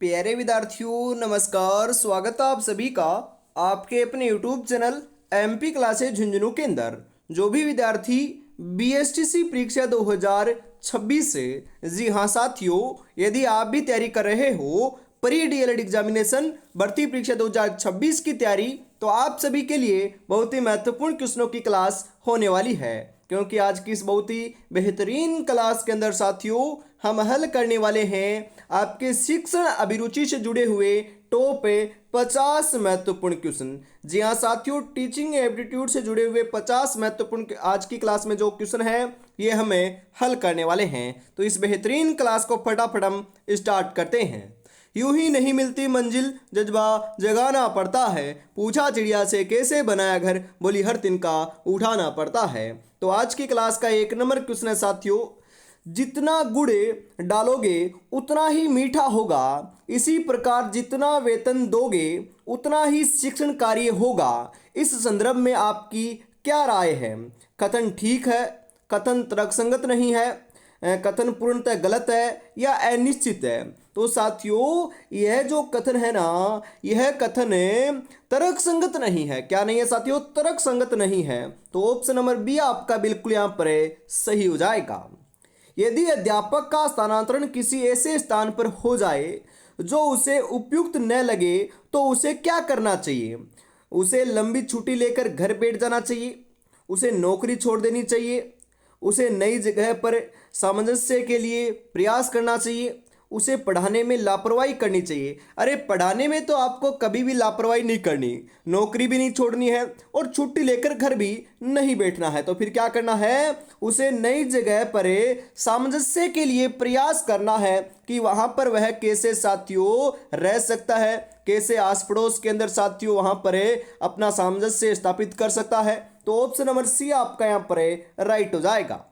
प्यारे विद्यार्थियों नमस्कार। स्वागत है आप सभी का आपके अपने YouTube channel MP classes Jhunjhunu के अंदर। जो भी विद्यार्थी बीएसटीसी परीक्षा 2026 से, जी हाँ साथियों, यदि आप भी तैयारी कर रहे हो प्री डीएलएड एग्जामिनेशन भर्ती परीक्षा 2026 की तैयारी, तो आप सभी के लिए बहुत ही महत्वपूर्ण क्वेश्चनों की क्लास होने वाली है। क्योंकि आज की इस बहुत ही बेहतरीन क्लास के अंदर साथियों हम हल करने वाले हैं आपके शिक्षण अभिरुचि से जुड़े हुए टॉप 50 महत्वपूर्ण क्वेश्चन। जी हाँ साथियों, टीचिंग एप्टीट्यूड से जुड़े हुए 50 महत्वपूर्ण आज की क्लास में जो क्वेश्चन है ये हमें हल करने वाले हैं। तो इस बेहतरीन क्लास को फटाफट हम स्टार्ट करते हैं। यूं ही नहीं मिलती मंजिल, जज्बा जगाना पड़ता है। पूछा चिड़िया से कैसे बनाया घर, बोली हर तिनका उठाना पड़ता है। तो आज की क्लास का 1 नंबर क्वेश्चन है साथियों, जितना गुड़ डालोगे उतना ही मीठा होगा, इसी प्रकार जितना वेतन दोगे उतना ही शिक्षण कार्य होगा। इस संदर्भ में आपकी क्या राय है? कथन ठीक है, कथन तर्कसंगत नहीं है, कथन पूर्णतः गलत है या अनिश्चित है? तो साथियों यह जो कथन है ना, यह कथन तर्कसंगत नहीं है। क्या नहीं है साथियों? तर्कसंगत नहीं है। तो ऑप्शन नंबर बी आपका बिल्कुल यहाँ पर सही हो जाएगा। यदि अध्यापक का स्थानांतरण किसी ऐसे स्थान पर हो जाए जो उसे उपयुक्त न लगे तो उसे क्या करना चाहिए? उसे लंबी छुट्टी लेकर घर बैठ जाना चाहिए, उसे नौकरी छोड़ देनी चाहिए, उसे नई जगह पर सामंजस्य के लिए प्रयास करना चाहिए, उसे पढ़ाने में लापरवाही करनी चाहिए। अरे पढ़ाने में तो आपको कभी भी लापरवाही नहीं करनी, नौकरी भी नहीं छोड़नी है और छुट्टी लेकर घर भी नहीं बैठना है। तो फिर क्या करना है? उसे नई जगह पर सामंजस्य के लिए प्रयास करना है कि वहां पर वह कैसे साथियों रह सकता है, कैसे आस पड़ोस के अंदर साथियों वहां पर अपना सामंजस्य स्थापित कर सकता है। तो ऑप्शन नंबर सी आपका यहाँ पर राइट हो जाएगा।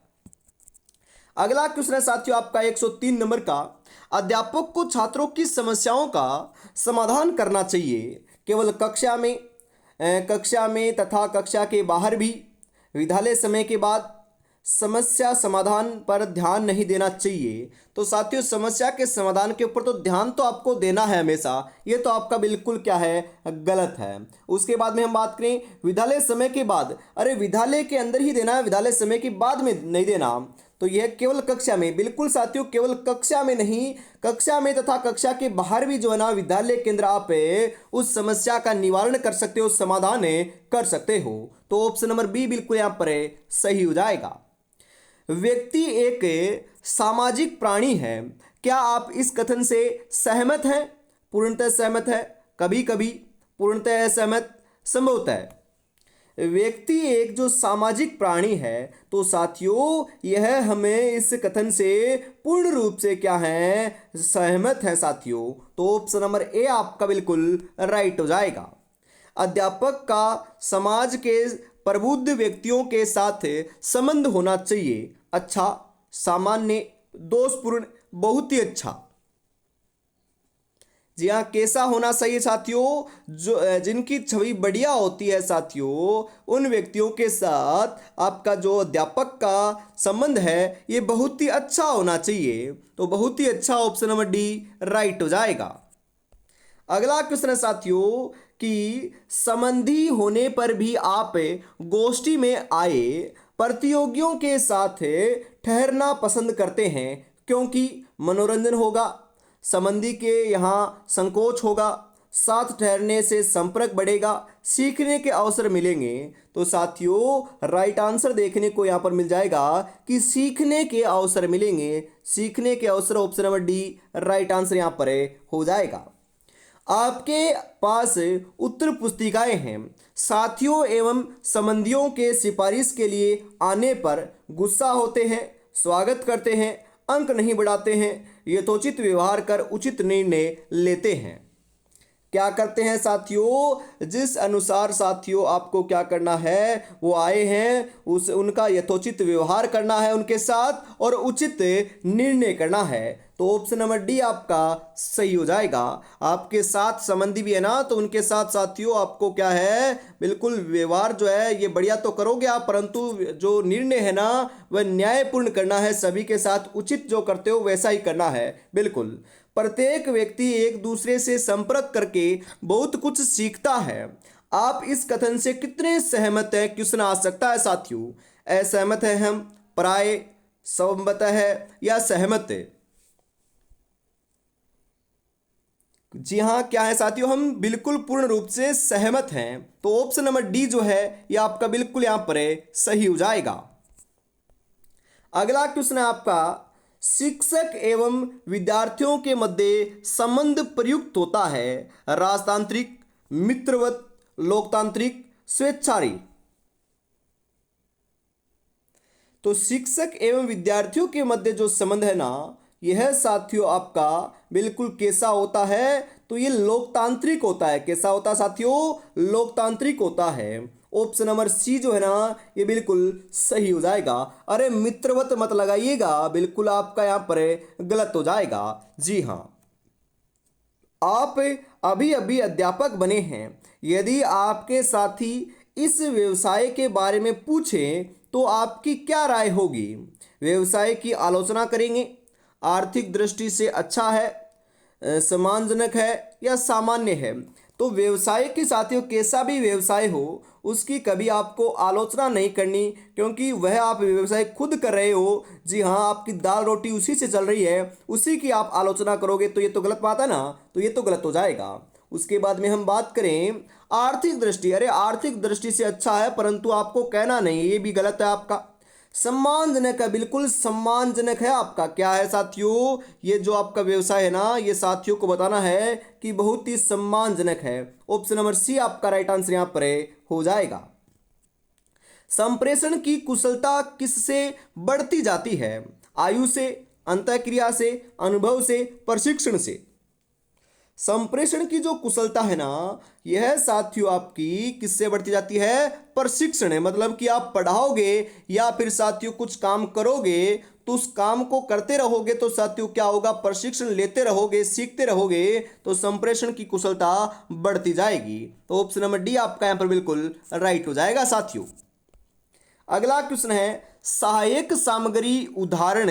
अगला क्वेश्चन है साथियों आपका 103 नंबर का, अध्यापक को छात्रों की समस्याओं का समाधान करना चाहिए, केवल कक्षा में तथा कक्षा के बाहर भी, विद्यालय समय के बाद समस्या समाधान पर ध्यान नहीं देना चाहिए। तो साथियों समस्या के समाधान के ऊपर तो ध्यान तो आपको देना है हमेशा, ये तो आपका बिल्कुल क्या है? गलत है। उसके बाद में हम बात करें विद्यालय समय के बाद, अरे विद्यालय के अंदर ही देना है, विद्यालय समय के बाद में नहीं देना। तो यह केवल कक्षा में, बिल्कुल साथियों केवल कक्षा में नहीं, कक्षा में तथा कक्षा के बाहर भी जो है ना विद्यालय केंद्र आप उस समस्या का निवारण कर सकते हो, समाधान कर सकते हो। तो ऑप्शन नंबर बी बिल्कुल यहाँ पर सही हो जाएगा। व्यक्ति एक सामाजिक प्राणी है, क्या आप इस कथन से सहमत हैं? पूर्णतः सहमत है, कभी कभी, पूर्णतः असहमत, संभवतः। व्यक्ति एक जो सामाजिक प्राणी है, तो साथियों यह हमें इस कथन से पूर्ण रूप से क्या है? सहमत है साथियों। तो ऑप्शन नंबर ए आपका बिल्कुल राइट हो जाएगा। अध्यापक का समाज के प्रबुद्ध व्यक्तियों के साथ संबंध होना चाहिए, अच्छा, सामान्य, दोषपूर्ण, बहुत ही अच्छा। जी हाँ, कैसा होना चाहिए साथियों? जो जिनकी छवि बढ़िया होती है साथियों, उन व्यक्तियों के साथ आपका जो अध्यापक का संबंध है ये बहुत ही अच्छा होना चाहिए। तो बहुत ही अच्छा, ऑप्शन नंबर डी राइट हो जाएगा। अगला क्वेश्चन है साथियों कि संबंधी होने पर भी आप गोष्ठी में आए प्रतियोगियों के साथ ठहरना पसंद करते हैं, क्योंकि मनोरंजन होगा, संबंधी के यहाँ संकोच होगा, साथ ठहरने से संपर्क बढ़ेगा, सीखने के अवसर मिलेंगे। तो साथियों राइट आंसर देखने को यहाँ पर मिल जाएगा कि सीखने के अवसर मिलेंगे, सीखने के अवसर, option number D right answer यहाँ पर हो जाएगा। आपके पास उत्तर पुस्तिकाएं हैं, साथियों एवं संबंधियों के सिफारिश के लिए आने पर गुस्सा होते हैं, स्वागत करते हैं, अंक नहीं बढ़ाते हैं, यथोचित व्यवहार कर उचित निर्णय लेते हैं। क्या करते हैं साथियों? जिस अनुसार साथियों आपको क्या करना है, वो आए हैं उनका यथोचित व्यवहार करना है उनके साथ और उचित निर्णय करना है। तो ऑप्शन नंबर डी आपका सही हो जाएगा। आपके साथ संबंधी भी है ना, तो उनके साथ साथियों आपको क्या है, बिल्कुल व्यवहार जो है ये बढ़िया तो करोगे आप, परंतु जो निर्णय है ना वह न्यायपूर्ण करना है, सभी के साथ उचित जो करते हो वैसा ही करना है। बिल्कुल, प्रत्येक व्यक्ति एक दूसरे से संपर्क करके बहुत कुछ सीखता है। आप इस कथन से कितने सहमत हैं, क्वेश्चन आ सकता है साथियों। असहमत है हम, प्राय, सहमत है या सहमत है। जी हाँ, क्या है साथियों, हम बिल्कुल पूर्ण रूप से सहमत हैं। तो ऑप्शन नंबर डी जो है ये आपका बिल्कुल यहां पर है, सही हो जाएगा। अगला क्वेश्चन है आपका, शिक्षक एवं विद्यार्थियों के मध्य संबंध प्रयुक्त होता है राजतांत्रिक, मित्रवत, लोकतांत्रिक, स्वेच्छारी। तो शिक्षक एवं विद्यार्थियों के मध्य जो संबंध है ना, यह साथियों आपका बिल्कुल कैसा होता है, तो ये लोकतांत्रिक होता है। कैसा होता है साथियों, लोकतांत्रिक होता है। ऑप्शन नंबर सी जो है ना ये बिल्कुल सही हो जाएगा। अरे मित्रवत मत लगाइएगा, बिल्कुल आपका यहाँ पर गलत हो जाएगा। जी हाँ, आप अभी अभी अध्यापक बने हैं, यदि आपके साथी इस व्यवसाय के बारे में पूछें तो आपकी क्या राय होगी। व्यवसाय की आलोचना करेंगे, आर्थिक दृष्टि से अच्छा है, सम्मानजनक है या सामान्य है। तो व्यवसाय के साथियों कैसा भी व्यवसाय हो उसकी कभी आपको आलोचना नहीं करनी, क्योंकि वह आप व्यवसाय खुद कर रहे हो। जी हाँ, आपकी दाल रोटी उसी से चल रही है, उसी की आप आलोचना करोगे तो ये तो गलत बात है ना, तो ये तो गलत हो जाएगा। उसके बाद में हम बात करें आर्थिक दृष्टि, अरे आर्थिक दृष्टि से अच्छा है परंतु आपको कहना नहीं, ये भी गलत है आपका। सम्मानजनक है, बिल्कुल सम्मानजनक है आपका। क्या है साथियों, ये जो आपका व्यवसाय है ना ये साथियों को बताना है कि बहुत ही सम्मानजनक है। ऑप्शन नंबर सी आपका राइट आंसर यहां पर हो जाएगा। संप्रेषण की कुशलता किससे बढ़ती जाती है, आयु से, अंतःक्रिया से, अनुभव से, प्रशिक्षण से। संप्रेषण की जो कुशलता है ना यह साथियों आपकी किससे बढ़ती जाती है, प्रशिक्षण है। मतलब कि आप पढ़ाओगे या फिर साथियों कुछ काम करोगे तो उस काम को करते रहोगे तो साथियों क्या होगा, प्रशिक्षण लेते रहोगे, सीखते रहोगे तो संप्रेषण की कुशलता बढ़ती जाएगी। तो ऑप्शन नंबर डी आपका यहां पर बिल्कुल राइट हो जाएगा साथियों। अगला क्वेश्चन है, सहायक सामग्री, उदाहरण,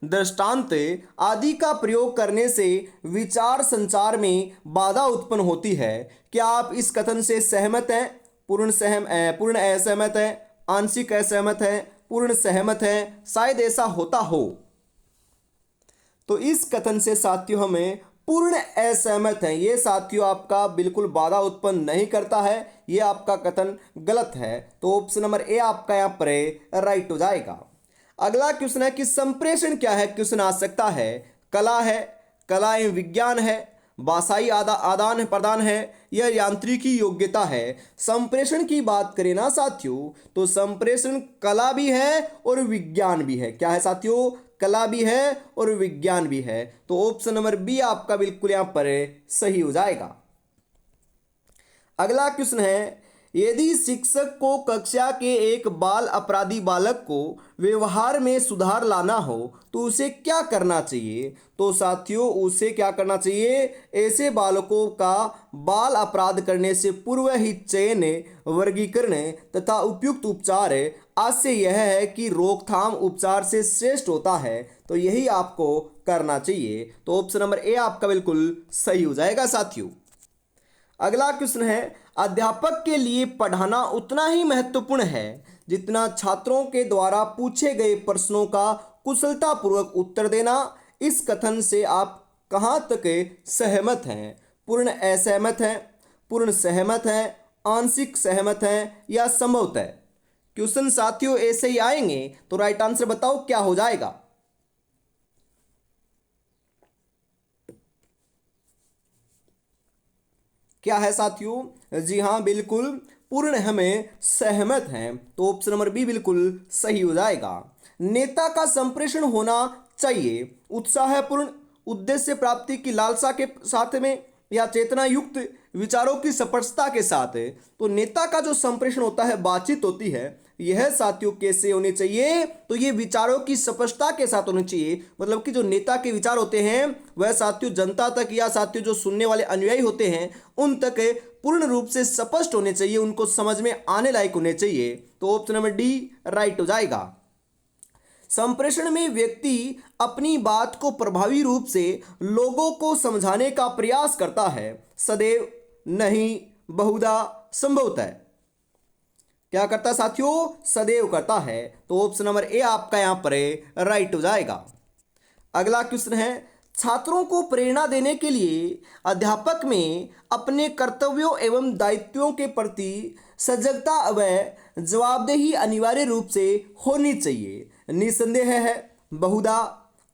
दृष्टांत आदि का प्रयोग करने से विचार संचार में बाधा उत्पन्न होती है। क्या आप इस कथन से सहमत हैं, पूर्ण असहमत हैं, आंशिक असहमत हैं, पूर्ण सहमत हैं, शायद ऐसा होता हो। तो इस कथन से साथियों हमें पूर्ण असहमत हैं, ये साथियों आपका बिल्कुल बाधा उत्पन्न नहीं करता है, ये आपका कथन गलत है। तो ऑप्शन नंबर ए आपका यहाँ पर राइट हो जाएगा। अगला क्वेश्चन है कि संप्रेषण क्या है, क्वेश्चन आ सकता है। कला है, कला एवं विज्ञान है, भाषाई आदान प्रदान है या यांत्रिकी योग्यता है। संप्रेषण की बात करें ना साथियों तो संप्रेषण कला भी है और विज्ञान भी है। क्या है साथियों, कला भी है और विज्ञान भी है। तो ऑप्शन नंबर बी आपका बिल्कुल यहां पर सही हो जाएगा। अगला क्वेश्चन है, यदि शिक्षक को कक्षा के एक बाल अपराधी बालक को व्यवहार में सुधार लाना हो तो उसे क्या करना चाहिए। तो साथियों उसे क्या करना चाहिए, ऐसे बालकों का बाल अपराध करने से पूर्व ही चयन, वर्गीकरण तथा उपयुक्त उपचार आशय यह है कि रोकथाम उपचार से श्रेष्ठ होता है, तो यही आपको करना चाहिए। तो ऑप्शन नंबर ए आपका बिल्कुल सही हो जाएगा साथियों। अगला क्वेश्चन है, अध्यापक के लिए पढ़ाना उतना ही महत्वपूर्ण है जितना छात्रों के द्वारा पूछे गए प्रश्नों का कुशलतापूर्वक उत्तर देना। इस कथन से आप कहां तक सहमत हैं, पूर्ण असहमत हैं, पूर्ण सहमत हैं, आंशिक सहमत हैं या संभवतः। क्वेश्चन साथियों ऐसे ही आएंगे तो राइट आंसर बताओ क्या हो जाएगा। क्या है साथियों, जी हाँ बिल्कुल पूर्ण हमें सहमत हैं। तो ऑप्शन नंबर बी बिल्कुल सही हो जाएगा। नेता का संप्रेषण होना चाहिए उत्साहपूर्ण, उद्देश्य प्राप्ति की लालसा के साथ में या चेतना युक्त विचारों की स्पष्टता के साथ है। तो नेता का जो संप्रेषण होता है, बातचीत होती है, यह साथियों कैसे होनी चाहिए? तो ये विचारों की स्पष्टता के साथ होनी चाहिए। मतलब कि जो नेता के विचार होते हैं वह साथियों जनता तक या साथियों जो सुनने वाले अनुयायी होते हैं उन तक पूर्ण रूप से स्पष्ट होने चाहिए, उनको समझ में आने लायक होने चाहिए। तो ऑप्शन नंबर डी राइट हो जाएगा। संप्रेषण में व्यक्ति अपनी बात को प्रभावी रूप से लोगों को समझाने का प्रयास करता है। सदैव, नहीं, बहुधा, संभवतः। क्या करता है साथियों? सदैव करता है। तो ऑप्शन नंबर ए आपका यहां पर राइट हो जाएगा। अगला क्वेश्चन है, छात्रों को प्रेरणा देने के लिए अध्यापक में अपने कर्तव्यों एवं दायित्वों के प्रति सजगता व जवाबदेही अनिवार्य रूप से होनी चाहिए। निसंदेह है, बहुधा,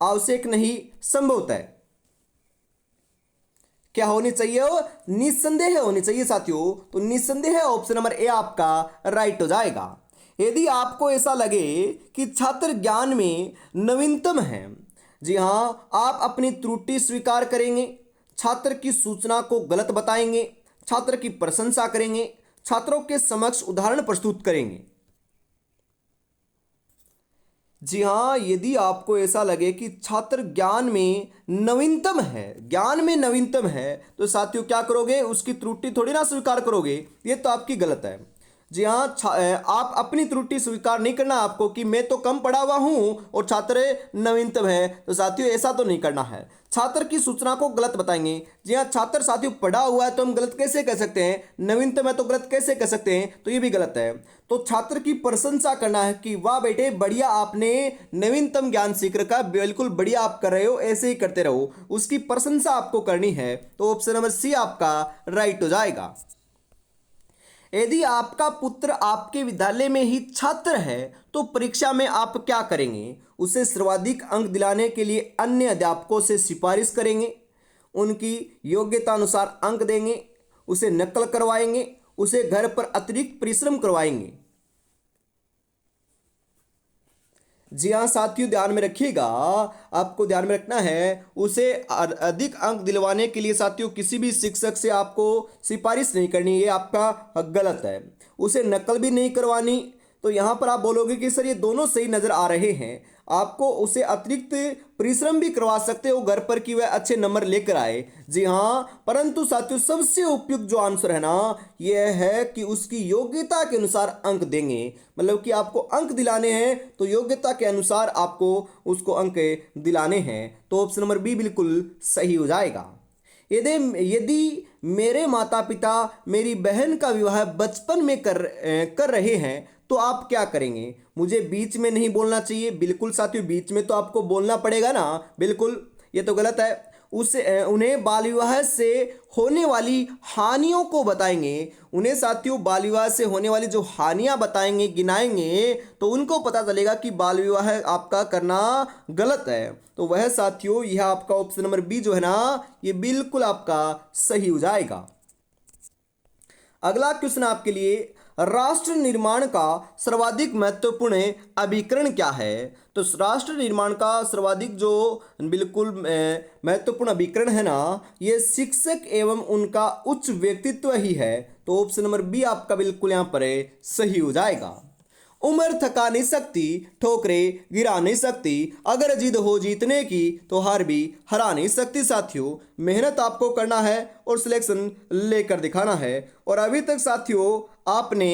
आवश्यक नहीं, संभवतः। क्या होनी चाहिए? निसंदेह होनी चाहिए साथियों। तो निसंदेह ऑप्शन नंबर ए आपका राइट हो जाएगा। यदि आपको ऐसा लगे कि छात्र ज्ञान में नवीनतम है, जी हाँ, आप अपनी त्रुटि स्वीकार करेंगे, छात्र की सूचना को गलत बताएंगे, छात्र की प्रशंसा करेंगे, छात्रों के समक्ष उदाहरण प्रस्तुत करेंगे। जी हाँ, यदि आपको ऐसा लगे कि छात्र ज्ञान में नवीनतम है, ज्ञान में नवीनतम है, तो साथियों क्या करोगे? उसकी त्रुटि थोड़ी ना स्वीकार करोगे, ये तो आपकी गलत है। जी हाँ, आप अपनी त्रुटि स्वीकार नहीं करना आपको कि मैं तो कम पढ़ा हुआ हूँ और छात्र नवीनतम है। तो साथियों ऐसा तो नहीं करना है। छात्र की सूचना को गलत बताएंगे। जी हाँ, छात्र साथियों पढ़ा हुआ है तो हम गलत कैसे कह सकते हैं? नवीनतम है तो गलत कैसे कह सकते हैं? तो ये भी गलत है। तो छात्र की प्रशंसा करना है कि वाह बेटे, बढ़िया, आपने नवीनतम ज्ञान सीख रखा, बिल्कुल बढ़िया आप कर रहे हो, ऐसे ही करते रहो, उसकी प्रशंसा आपको करनी है। तो ऑप्शन नंबर सी आपका राइट हो जाएगा। यदि आपका पुत्र आपके विद्यालय में ही छात्र है तो परीक्षा में आप क्या करेंगे? उसे सर्वाधिक अंक दिलाने के लिए अन्य अध्यापकों से सिफारिश करेंगे, उनकी योग्यता अनुसार अंक देंगे, उसे नकल करवाएंगे, उसे घर पर अतिरिक्त परिश्रम करवाएंगे। जी हाँ साथियों, ध्यान में रखिएगा, आपको ध्यान में रखना है, उसे अधिक अंक दिलवाने के लिए साथियों किसी भी शिक्षक से आपको सिफारिश नहीं करनी, ये आपका गलत है। उसे नकल भी नहीं करवानी। तो यहाँ पर आप बोलोगे कि सर ये दोनों सही नज़र आ रहे हैं, आपको उसे अतिरिक्त परिश्रम भी करवा सकते हो घर पर कि वह अच्छे नंबर लेकर आए। जी हाँ, परंतु साथियों सबसे उपयुक्त जो आंसर है ना, यह है कि उसकी योग्यता के अनुसार अंक देंगे। मतलब कि आपको अंक दिलाने हैं तो योग्यता के अनुसार आपको उसको अंक दिलाने हैं। तो ऑप्शन नंबर बी बिल्कुल सही हो जाएगा। यदि यदि मेरे माता पिता मेरी बहन का विवाह बचपन में कर रहे हैं तो आप क्या करेंगे? मुझे बीच में नहीं बोलना चाहिए। बिल्कुल साथियों, बीच में तो आपको बोलना पड़ेगा ना, बिल्कुल, ये तो गलत है। उन्हें बाल विवाह से होने वाली हानियों को बताएंगे। उन्हें साथियों बाल विवाह से होने वाली जो हानियां बताएंगे, गिनाएंगे, तो उनको पता चलेगा कि बाल विवाह आपका करना गलत है। तो वह साथियों यह आपका ऑप्शन नंबर बी जो है ना, ये बिल्कुल आपका सही हो जाएगा। अगला क्वेश्चन आपके लिए, राष्ट्र निर्माण का सर्वाधिक महत्वपूर्ण अभिकरण क्या है? तो राष्ट्र निर्माण का सर्वाधिक जो बिल्कुल महत्वपूर्ण अभिकरण है ना, ये शिक्षक एवं उनका उच्च व्यक्तित्व ही है। तो ऑप्शन नंबर बी आपका बिल्कुल यहाँ पर सही हो जाएगा। उम्र थका नहीं सकती, ठोकरे गिरा नहीं सकती, अगर जिद हो जीतने की तो हार भी हरा नहीं सकती। साथियों मेहनत आपको करना है और सिलेक्शन लेकर दिखाना है। और अभी तक साथियों आपने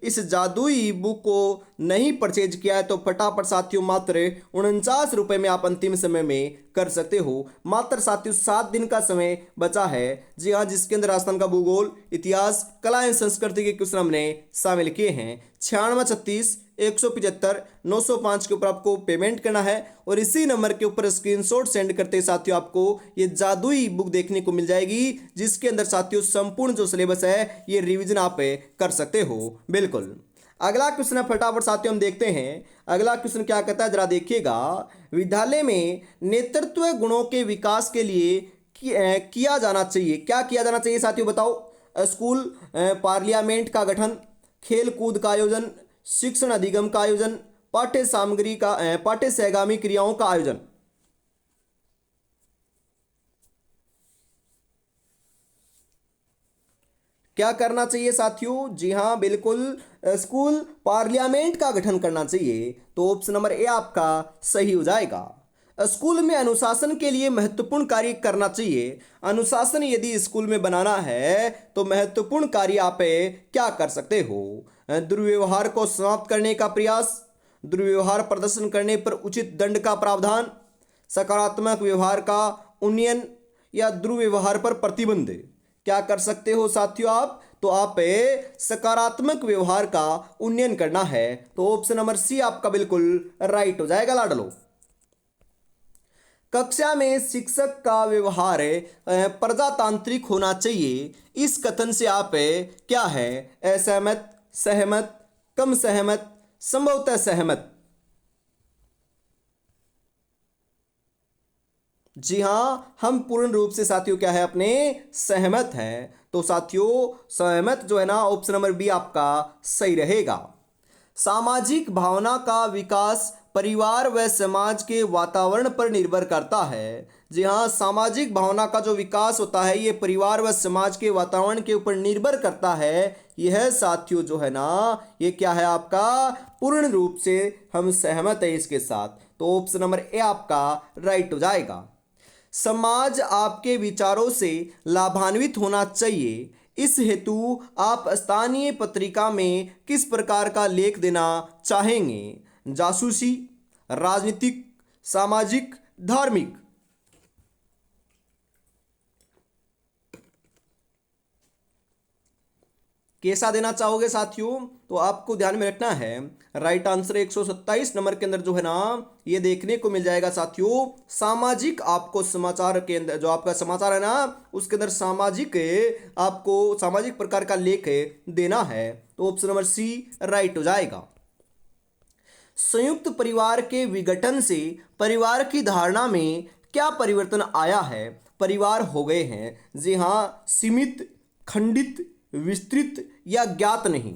इस जादुई बुक को नहीं परचेज किया है तो फटाफट साथियों मात्र 49 रुपये में आप अंतिम समय में कर सकते हो। मात्र साथियों 7 दिन का समय बचा है। जी हाँ, जिसके अंदर राजस्थान का भूगोल, इतिहास, कला एवं संस्कृति के क्वेश्चन हमने शामिल किए हैं। 9636 175 905 के ऊपर आपको पेमेंट करना है और इसी नंबर के ऊपर स्क्रीनशॉट सेंड करते साथियों आपको ये जादुई बुक देखने को मिल जाएगी, जिसके अंदर साथियों संपूर्ण जो सिलेबस है ये रिवीजन आप कर सकते हो। बिल्कुल। अगला क्वेश्चन है, फटाफट साथियों हम देखते हैं अगला क्वेश्चन क्या कहता है, जरा देखिएगा। विद्यालय में नेतृत्व गुणों के विकास के लिए किया जाना चाहिए, क्या किया जाना चाहिए साथियों बताओ? स्कूल पार्लियामेंट का गठन, खेल कूद का आयोजन, शिक्षण अधिगम का आयोजन, पाठ्य सामग्री का पाठ्य सहगामी क्रियाओं का आयोजन। क्या करना चाहिए साथियों? जी हाँ, बिल्कुल स्कूल पार्लियामेंट का गठन करना चाहिए। तो ऑप्शन नंबर ए आपका सही हो जाएगा। स्कूल में अनुशासन के लिए महत्वपूर्ण कार्य करना चाहिए। अनुशासन यदि स्कूल में बनाना है तो महत्वपूर्ण कार्य आप क्या कर सकते हो? दुर्व्यवहार को समाप्त करने का प्रयास, दुर्व्यवहार प्रदर्शन करने पर उचित दंड का प्रावधान, सकारात्मक व्यवहार का उन्नयन या दुर्व्यवहार पर प्रतिबंध। क्या कर सकते हो साथियों आप? तो आप सकारात्मक व्यवहार का उन्नयन करना है। तो ऑप्शन नंबर सी आपका बिल्कुल राइट हो जाएगा लाडलो। कक्षा में शिक्षक का व्यवहार प्रजातांत्रिक होना चाहिए। इस कथन से आप क्या है? असहमत, सहमत, कम सहमत, संभवतः सहमत? जी हाँ, हम पूर्ण रूप से साथियों क्या है अपने सहमत हैं। तो साथियों सहमत जो है ना, ऑप्शन नंबर बी आपका सही रहेगा। सामाजिक भावना का विकास परिवार व समाज के वातावरण पर निर्भर करता है। जी हाँ, सामाजिक भावना का जो विकास होता है ये परिवार व समाज के वातावरण के ऊपर निर्भर करता है। यह साथियों जो है ना, ये क्या है आपका पूर्ण रूप से हम सहमत है इसके साथ। तो ऑप्शन नंबर ए आपका राइट हो जाएगा। समाज आपके विचारों से लाभान्वित होना चाहिए। इस हेतु आप स्थानीय पत्रिका में किस प्रकार का लेख देना चाहेंगे? जासूसी, राजनीतिक, सामाजिक, धार्मिक? कैसा देना चाहोगे साथियों? तो आपको ध्यान में रखना है राइट आंसर 127 नंबर के अंदर जो है ना, ये देखने को मिल जाएगा साथियों। सामाजिक आपको समाचार के अंदर जो आपका समाचार है ना, उसके अंदर सामाजिक आपको सामाजिक प्रकार का लेख देना है। तो ऑप्शन नंबर सी राइट हो जाएगा। संयुक्त परिवार के विघटन से परिवार की धारणा में क्या परिवर्तन आया है? परिवार हो गए हैं जी हाँ सीमित, खंडित, विस्तृत या ज्ञात नहीं?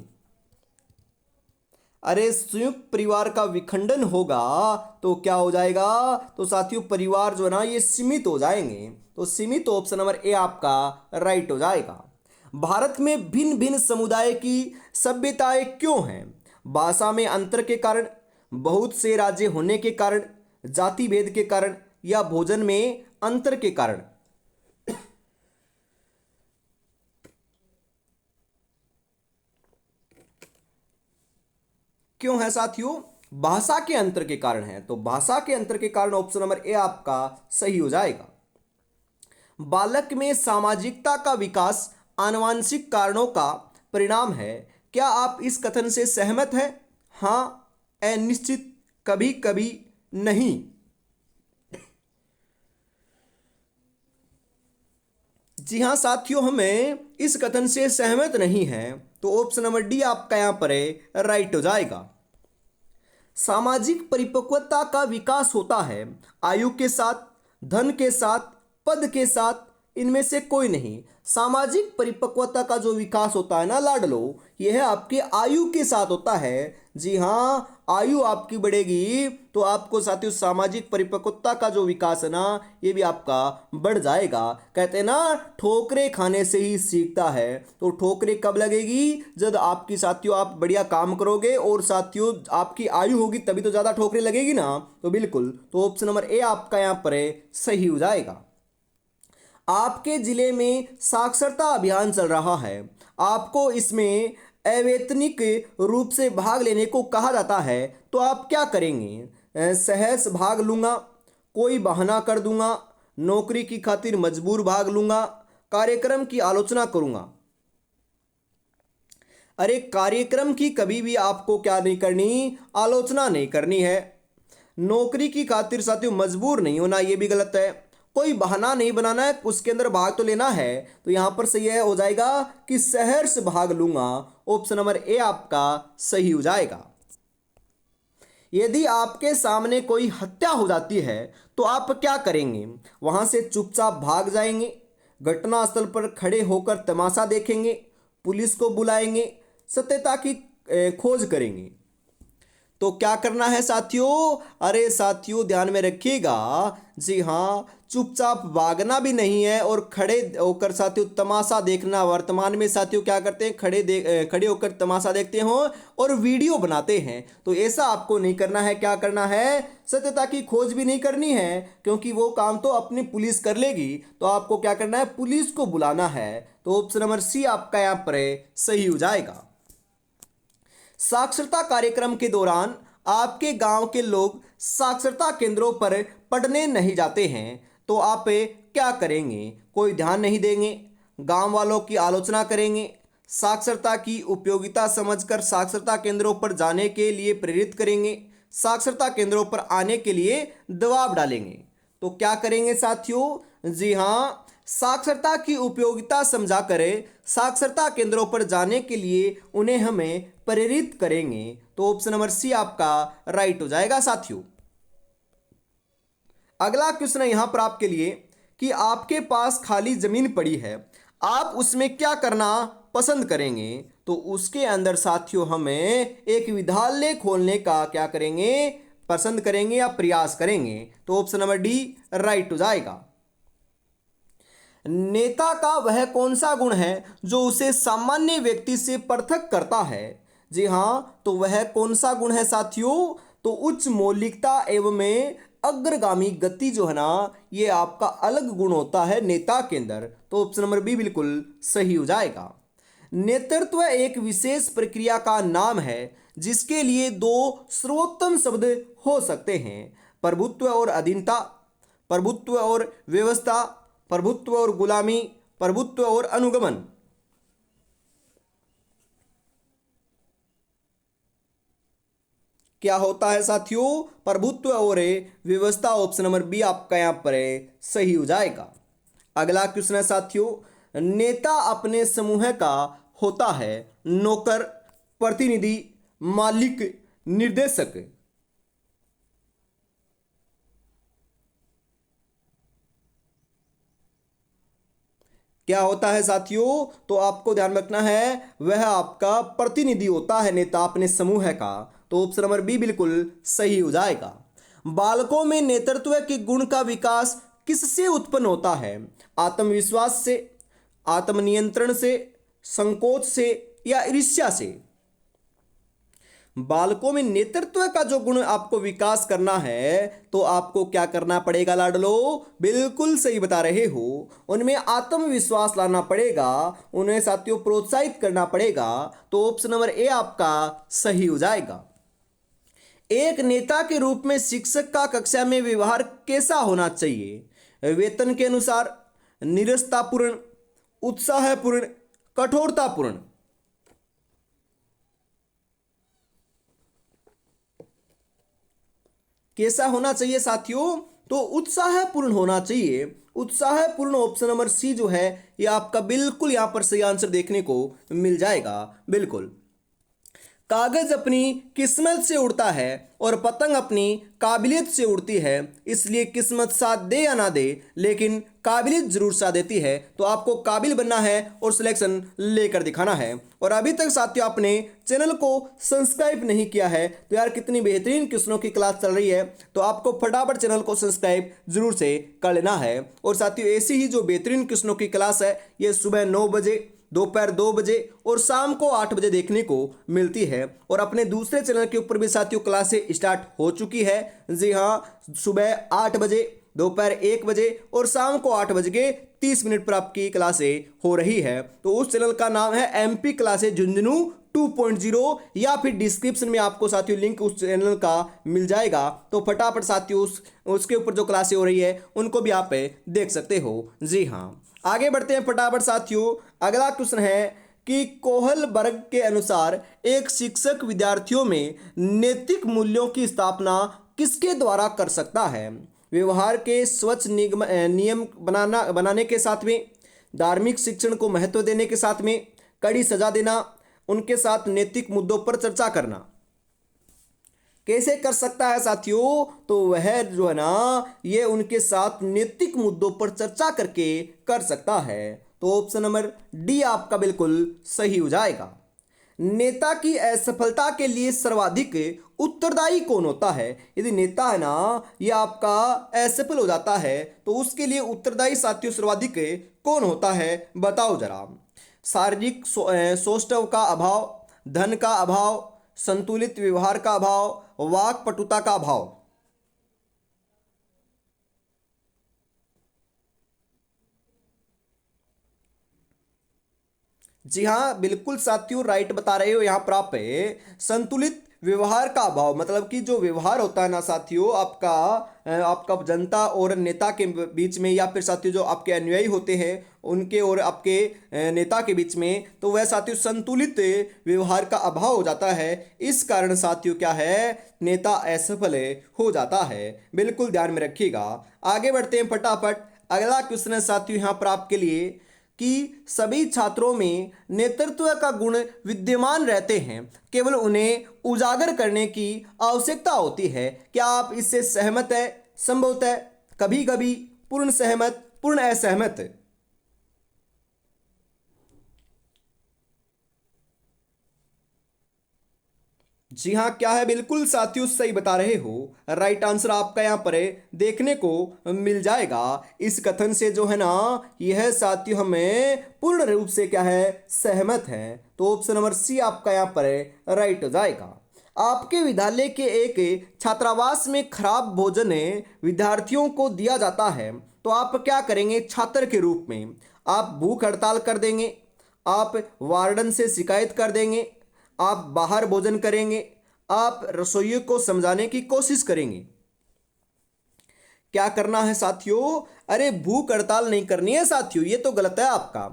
अरे संयुक्त परिवार का विखंडन होगा तो क्या हो जाएगा? तो साथियों परिवार जो है ना ये सीमित हो जाएंगे। तो सीमित ऑप्शन नंबर ए आपका राइट हो जाएगा। भारत में भिन्न भिन्न समुदाय की सभ्यताएं क्यों हैं? भाषा में अंतर के कारण, बहुत से राज्य होने के कारण, जाति भेद के कारण या भोजन में अंतर के कारण? क्यों है साथियों? भाषा के अंतर के कारण है। तो भाषा के अंतर के कारण ऑप्शन नंबर ए आपका सही हो जाएगा। बालक में सामाजिकता का विकास आनुवंशिक कारणों का परिणाम है। क्या आप इस कथन से सहमत हैं? हाँ, अनिश्चित, कभी कभी, नहीं? जी हाँ साथियों, हमें इस कथन से सहमत नहीं हैं। तो ऑप्शन नंबर डी आपका यहाँ पर राइट हो जाएगा। सामाजिक परिपक्वता का विकास होता है आयु के साथ, धन के साथ, पद के साथ, इनमें से कोई नहीं। सामाजिक परिपक्वता का जो विकास होता है ना लाडलो, यह आपके आयु के साथ होता है। जी हाँ, आयु आपकी बढ़ेगी तो आपको साथियों सामाजिक परिपक्वता का जो विकास है ना ये भी आपका बढ़ जाएगा। कहते हैं ना ठोकरें खाने से ही सीखता है। तो ठोकरें कब लगेगी? जब आपकी साथियों आप बढ़िया काम करोगे और साथियों आपकी आयु होगी तभी तो ज़्यादा ठोकरें लगेगी ना। तो बिल्कुल, तो ऑप्शन नंबर ए आपका यहाँ पर सही हो जाएगा। आपके जिले में साक्षरता अभियान चल रहा है। आपको इसमें अवैतनिक रूप से भाग लेने को कहा जाता है तो आप क्या करेंगे? सहज भाग लूँगा, कोई बहाना कर दूंगा, नौकरी की खातिर मजबूर भाग लूँगा, कार्यक्रम की आलोचना करूँगा? अरे कार्यक्रम की कभी भी आपको क्या नहीं करनी? आलोचना नहीं करनी है। नौकरी की खातिर साथियों मजबूर नहीं होना, ये भी गलत है। कोई बहाना नहीं बनाना है, उसके अंदर भाग तो लेना है। तो यहां पर सही है हो जाएगा कि सहर्ष भाग लूंगा। ऑप्शन नंबर ए आपका सही हो जाएगा। यदि आपके सामने कोई हत्या हो जाती है तो आप क्या करेंगे? वहां से चुपचाप भाग जाएंगे, घटनास्थल पर खड़े होकर तमाशा देखेंगे, पुलिस को बुलाएंगे, सत्यता की खोज करेंगे? तो क्या करना है साथियों? अरे साथियों ध्यान में रखिएगा, जी हाँ, चुपचाप भागना भी नहीं है और खड़े होकर साथियों तमाशा देखना। वर्तमान में साथियों क्या करते हैं, खड़े होकर तमाशा देखते हो और वीडियो बनाते हैं। तो ऐसा आपको नहीं करना है। क्या करना है? सत्यता की खोज भी नहीं करनी है, क्योंकि वो काम तो अपनी पुलिस कर लेगी। तो आपको क्या करना है? पुलिस को बुलाना है। तो ऑप्शन नंबर सी आपका यहाँ पर सही हो जाएगा। साक्षरता कार्यक्रम के दौरान आपके गांव के लोग साक्षरता केंद्रों पर पढ़ने नहीं जाते हैं, तो आप क्या करेंगे? कोई ध्यान नहीं देंगे, गांव वालों की आलोचना करेंगे, साक्षरता की उपयोगिता समझकर साक्षरता केंद्रों पर जाने के लिए प्रेरित करेंगे, साक्षरता केंद्रों पर आने के लिए दबाव डालेंगे। तो क्या करेंगे साथियों? जी हाँ, साक्षरता की उपयोगिता समझा करें साक्षरता केंद्रों पर जाने के लिए उन्हें हमें प्रेरित करेंगे। तो ऑप्शन नंबर सी आपका राइट हो जाएगा साथियों। अगला क्वेश्चन है यहां पर आपके लिए कि आपके पास खाली जमीन पड़ी है, आप उसमें क्या करना पसंद करेंगे? तो उसके अंदर साथियों हमें एक विद्यालय खोलने का क्या करेंगे? पसंद करेंगे या प्रयास करेंगे। तो ऑप्शन नंबर डी राइट हो जाएगा। नेता का वह कौन सा गुण है जो उसे सामान्य व्यक्ति से पृथक करता है? जी हाँ, तो वह कौन सा गुण है साथियों? तो उच्च मौलिकता एवं अग्रगामी गति जो है ना, ये आपका अलग गुण होता है नेता के अंदर। तो ऑप्शन नंबर बी बिल्कुल सही हो जाएगा। नेतृत्व एक विशेष प्रक्रिया का नाम है जिसके लिए दो सर्वोत्तम शब्द हो सकते हैं: प्रभुत्व और अधीनता, प्रभुत्व और व्यवस्था, प्रभुत्व और गुलामी, प्रभुत्व और अनुगमन। क्या होता है साथियों? प्रभुत्व और व्यवस्था। ऑप्शन नंबर बी आपका यहाँ पर सही हो जाएगा। अगला क्वेश्चन है साथियों, नेता अपने समूह का होता है नौकर, प्रतिनिधि, मालिक, निर्देशक। क्या होता है साथियों? तो आपको ध्यान रखना है, वह आपका प्रतिनिधि होता है नेता अपने समूह का। तो ऑप्शन नंबर बी बिल्कुल सही हो जाएगा। बालकों में नेतृत्व के गुण का विकास किससे उत्पन्न होता है? आत्मविश्वास से, आत्मनियंत्रण से, संकोच से या ईर्ष्या से? बालकों में नेतृत्व का जो गुण आपको विकास करना है, तो आपको क्या करना पड़ेगा लाडलो? बिल्कुल सही बता रहे हो, उनमें आत्मविश्वास लाना पड़ेगा, उन्हें साथियों प्रोत्साहित करना पड़ेगा। तो ऑप्शन नंबर ए आपका सही हो जाएगा। एक नेता के रूप में शिक्षक का कक्षा में व्यवहार कैसा होना चाहिए? वेतन के अनुसार, निरस्तापूर्ण, उत्साहपूर्ण, कठोरतापूर्ण। कैसा होना चाहिए साथियों? तो उत्साहपूर्ण होना चाहिए। उत्साहपूर्ण ऑप्शन नंबर सी जो है ये आपका बिल्कुल यहां पर सही आंसर देखने को मिल जाएगा। बिल्कुल, कागज अपनी किस्मत से उड़ता है और पतंग अपनी काबिलियत से उड़ती है, इसलिए किस्मत साथ दे या ना दे लेकिन काबिलियत जरूर साथ देती है। तो आपको काबिल बनना है और सिलेक्शन लेकर दिखाना है। और अभी तक साथियों आपने चैनल को सब्सक्राइब नहीं किया है, तो यार कितनी बेहतरीन क्वेश्चनों की क्लास चल रही है, तो आपको फटाफट चैनल को सब्सक्राइब जरूर से कर लेना है। और साथियों ऐसी ही जो बेहतरीन क्वेश्चनों की क्लास है ये सुबह 9 बजे, दोपहर 2 बजे और शाम को 8 बजे देखने को मिलती है। और अपने दूसरे चैनल के ऊपर भी साथियों क्लासें स्टार्ट हो चुकी है। जी हाँ, सुबह 8 बजे, दोपहर 1 बजे और शाम को 8 बज के 30 मिनट पर आपकी क्लासें हो रही है। तो उस चैनल का नाम है एमपी क्लासेज झुंझुनू 2.0, या फिर डिस्क्रिप्शन में आपको साथियों लिंक उस चैनल का मिल जाएगा। तो फटाफट साथियों उसके ऊपर जो क्लासें हो रही है उनको भी आप देख सकते हो। जी हाँ, आगे बढ़ते हैं फटाफट साथियों। अगला क्वेश्चन है कि कोहलबर्ग के अनुसार एक शिक्षक विद्यार्थियों में नैतिक मूल्यों की स्थापना किसके द्वारा कर सकता है? व्यवहार के स्वच्छ नियम बनाने के साथ में, धार्मिक शिक्षण को महत्व देने के साथ में, कड़ी सजा देना, उनके साथ नैतिक मुद्दों पर चर्चा करना। कैसे कर सकता है साथियों? तो वह जो है ना ये उनके साथ नैतिक मुद्दों पर चर्चा करके कर सकता है। तो ऑप्शन नंबर डी आपका बिल्कुल सही हो जाएगा। नेता की असफलता के लिए सर्वाधिक उत्तरदायी कौन होता है? यदि नेता है ना ये आपका असफल हो जाता है तो उसके लिए उत्तरदायी साथियों सर्वाधिक कौन होता है? बताओ जरा। शारीरिक सौष्ठव का अभाव, धन का अभाव, संतुलित व्यवहार का अभाव, वाक पटुता का अभाव। जी हाँ, बिल्कुल साथियों, राइट बता रहे हो। यहाँ पर आप संतुलित व्यवहार का अभाव, मतलब कि जो व्यवहार होता है ना साथियों आपका आपका जनता और नेता के बीच में, या फिर साथियों जो आपके अनुयायी होते हैं उनके और आपके नेता के बीच में, तो वह साथियों संतुलित व्यवहार का अभाव हो जाता है। इस कारण साथियों क्या है, नेता असफल हो जाता है। बिल्कुल ध्यान में रखिएगा। आगे बढ़ते हैं फटाफट। अगला क्वेश्चन है साथियों यहाँ पर आपके लिए कि सभी छात्रों में नेतृत्व का गुण विद्यमान रहते हैं, केवल उन्हें उजागर करने की आवश्यकता होती है। क्या आप इससे सहमत है? संभवतः, कभी कभी, पूर्ण सहमत, पूर्ण असहमत। जी हाँ, क्या है, बिल्कुल साथियों सही बता रहे हो। राइट आंसर आपका यहाँ पर देखने को मिल जाएगा। इस कथन से जो है ना यह साथियों हमें पूर्ण रूप से क्या है, सहमत है। तो ऑप्शन नंबर सी आपका यहाँ पर राइट हो जाएगा। आपके विद्यालय के एक छात्रावास में खराब भोजन विद्यार्थियों को दिया जाता है, तो आप क्या करेंगे छात्र के रूप में? आप भूख हड़ताल कर देंगे, आप वार्डन से शिकायत कर देंगे, आप बाहर भोजन करेंगे, आप रसोइयों को समझाने की कोशिश करेंगे? क्या करना है साथियों? अरे भूख हड़ताल नहीं करनी है साथियों, ये तो गलत है आपका।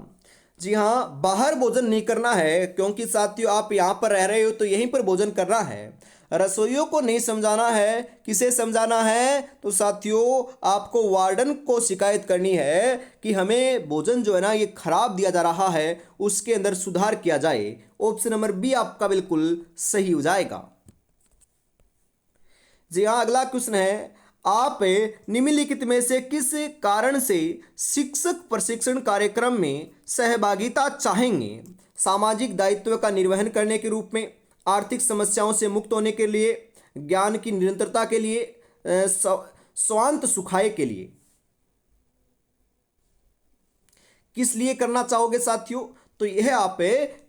जी हाँ, बाहर भोजन नहीं करना है, क्योंकि साथियों आप यहाँ पर रह रहे हो तो यहीं पर भोजन करना है। रसोइयों को नहीं समझाना है, किसे समझाना है? तो साथियों आपको वार्डन को शिकायत करनी है कि हमें भोजन जो है ना ये खराब दिया जा रहा है, उसके अंदर सुधार किया जाए। ऑप्शन नंबर बी आपका बिल्कुल सही हो जाएगा। जी हाँ, अगला क्वेश्चन है, आप निम्नलिखित में से किस कारण से शिक्षक प्रशिक्षण कार्यक्रम में सहभागिता चाहेंगे? सामाजिक दायित्व का निर्वहन करने के रूप में, आर्थिक समस्याओं से मुक्त होने के लिए, ज्ञान की निरंतरता के लिए, स्वांत सुखाए के लिए? किस लिए करना चाहोगे साथियों? तो यह आप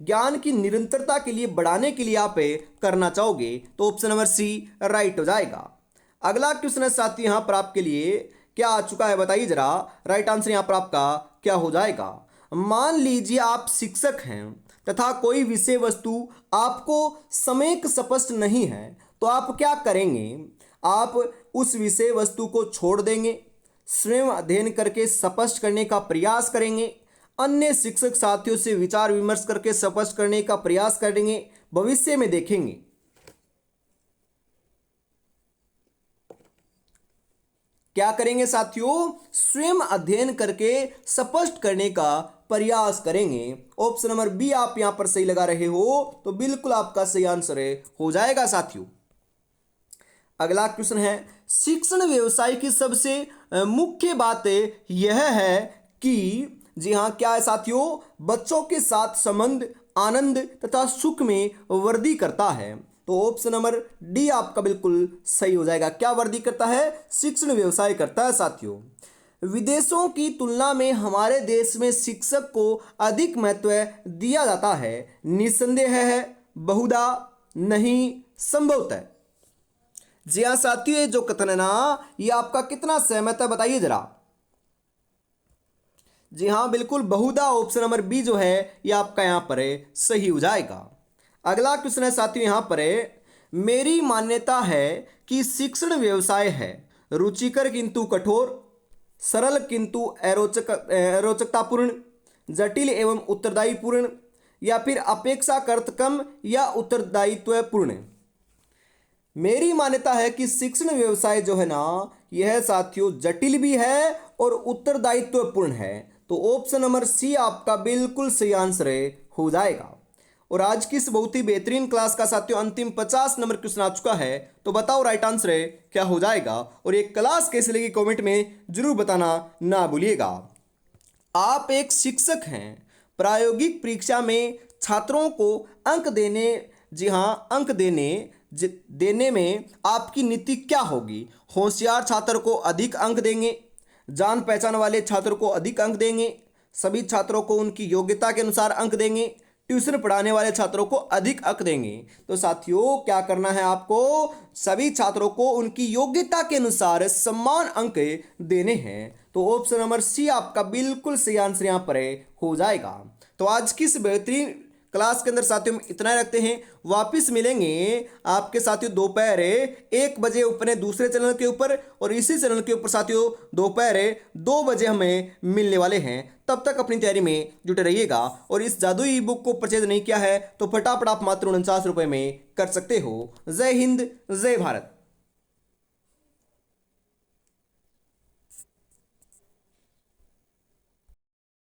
ज्ञान की निरंतरता के लिए, बढ़ाने के लिए आप करना चाहोगे। तो ऑप्शन नंबर सी राइट हो जाएगा। अगला क्वेश्चन है साथियों यहाँ पर आपके लिए क्या आ चुका है, बताइए जरा। राइट आंसर यहाँ पर आपका क्या हो जाएगा? मान लीजिए आप शिक्षक हैं तथा कोई विषय वस्तु आपको समेक स्पष्ट नहीं है, तो आप क्या करेंगे? आप उस विषय वस्तु को छोड़ देंगे, स्वयं अध्ययन करके स्पष्ट करने का प्रयास करेंगे, अन्य शिक्षक साथियों से विचार विमर्श करके स्पष्ट करने का प्रयास करेंगे, भविष्य में देखेंगे? क्या करेंगे साथियों? स्वयं अध्ययन करके स्पष्ट करने का प्रयास करेंगे। ऑप्शन नंबर बी आप यहां पर सही लगा रहे हो, तो बिल्कुल आपका सही आंसर हो जाएगा साथियों। अगला क्वेश्चन है, शिक्षण व्यवसाय की सबसे मुख्य बात यह है कि, जी हाँ क्या है साथियों, बच्चों के साथ संबंध, आनंद तथा सुख में वृद्धि करता है। तो ऑप्शन नंबर डी आपका बिल्कुल सही हो जाएगा। क्या वृद्धि करता है? शिक्षण व्यवसाय करता है साथियों। विदेशों की तुलना में हमारे देश में शिक्षक को अधिक महत्व दिया जाता है। निस्संदेह है, बहुधा, नहीं, संभवतः? जी हाँ साथियों, ये जो कथन है ना ये आपका कितना सहमत है, बताइए जरा। जी हाँ बिल्कुल, बहुधा ऑप्शन नंबर बी जो है ये आपका यहाँ पर सही हो जाएगा। अगला क्वेश्चन है साथियों यहाँ पर, मेरी मान्यता है कि शिक्षण व्यवसाय है रुचिकर किंतु कठोर, सरल किंतु अरोचकतापूर्ण, जटिल एवं उत्तरदायीपूर्ण, या फिर अपेक्षाकृत कम या उत्तरदायित्वपूर्ण? मेरी मान्यता है कि शिक्षण व्यवसाय जो है ना यह साथियों जटिल भी है और उत्तरदायित्वपूर्ण है। तो ऑप्शन नंबर सी आपका बिल्कुल सही आंसर हो जाएगा। और आज की इस बहुत ही बेहतरीन क्लास का साथियों अंतिम 50 नंबर क्वेश्चन आ चुका है, तो बताओ राइट आंसर क्या हो जाएगा। और ये क्लास कैसे लगी कमेंट में जरूर बताना ना भूलिएगा। आप एक शिक्षक हैं, प्रायोगिक परीक्षा में छात्रों को अंक देने, जी हाँ अंक देने देने में आपकी नीति क्या होगी? होशियार छात्र को अधिक अंक देंगे, जान पहचान वाले छात्रों को अधिक अंक देंगे, सभी छात्रों को उनकी योग्यता के अनुसार अंक देंगे, ट्यूशन पढ़ाने वाले छात्रों को अधिक अंक देंगे? तो साथियों क्या करना है आपको? सभी छात्रों को उनकी योग्यता के अनुसार समान अंक देने हैं। तो ऑप्शन नंबर सी आपका बिल्कुल सही आंसर यहाँ पर हो जाएगा। तो आज की इस बेहतरीन क्लास के अंदर साथियों हम इतना ही रखते हैं। वापिस मिलेंगे आपके साथियों दोपहर 1 बजे अपने दूसरे चैनल के ऊपर, और इसी चैनल के ऊपर साथियों दोपहर 2 बजे हमें मिलने वाले हैं। तब तक अपनी तैयारी में जुटे रहिएगा। और इस जादुई ई बुक को परचेज नहीं किया है तो फटाफट आप मात्र 49 रुपये में कर सकते हो। जय हिंद, जय भारत।